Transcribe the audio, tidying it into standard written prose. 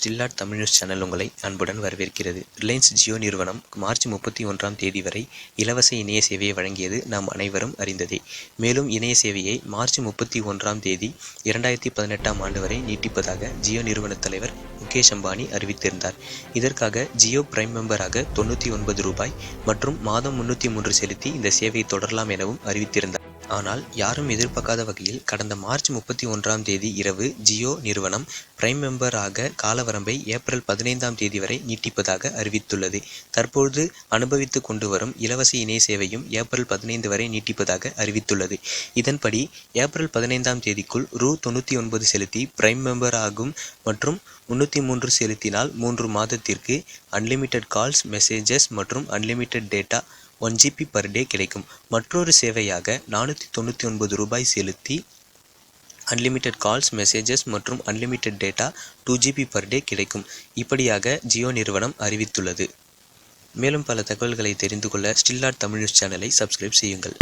ஸ்டில்லார்ட் Tamil news channel உங்களை அன்புடன் வரவேற்கிறது. ரிலையன்ஸ் ஜியோ நிறுவனம் மார்ச் 31ஆம் தேதி வரை இலவச இணைய சேவையை வழங்கியது நாம் அனைவரும் அறிந்ததே. மேலும் இணைய சேவையை மார்ச் 31ஆம் தேதி 2018ஆம் ஆண்டு வரை நீட்டிப்பதாக ஜியோ நிறுவன தலைவர் முகேஷ் அம்பானி அறிவித்திருந்தார். இதற்காக ஜியோ பிரைம் மெம்பராக ₹99 மற்றும் மாதம் 303 செலுத்தி இந்த சேவையை தொடரலாம் எனவும் அறிவித்திருந்தார். ஆனால் யாரும் எதிர்பார்க்காத வகையில் கடந்த மார்ச் 31ஆம் தேதி இரவு ஜியோ நிறுவனம் பிரைம் மெம்பர் ஆக காலவரம்பை ஏப்ரல் 15ஆம் தேதி வரை நீட்டிப்பதாக அறிவித்துள்ளது. தற்பொழுது அனுபவித்துக் கொண்டு வரும் இலவச இணைய சேவையும் ஏப்ரல் 15 வரை நீட்டிப்பதாக அறிவித்துள்ளது. இதன்படி ஏப்ரல் 15ஆம் தேதிக்குள் ₹99 செலுத்தி பிரைம் மெம்பர் ஆகும் மற்றும் 303 செலுத்தினால் 3 மாதத்திற்கு அன்லிமிட்டெட் கால்ஸ், மெசேஜஸ் மற்றும் unlimited data 1 GB per day கிடைக்கும். மற்றொரு சேவையாக ₹499 செலுத்தி அன்லிமிட்டெட் கால்ஸ், மெசேஜஸ் மற்றும் unlimited data 2 GB per day கிடைக்கும். இப்படியாக ஜியோ நிறுவனம் அறிவித்துள்ளது. மேலும் பல தகவல்களை தெரிந்து கொள்ள ஸ்டில்லார்ட் தமிழ் நியூஸ் சேனலை சப்ஸ்கிரைப் செய்யுங்கள்.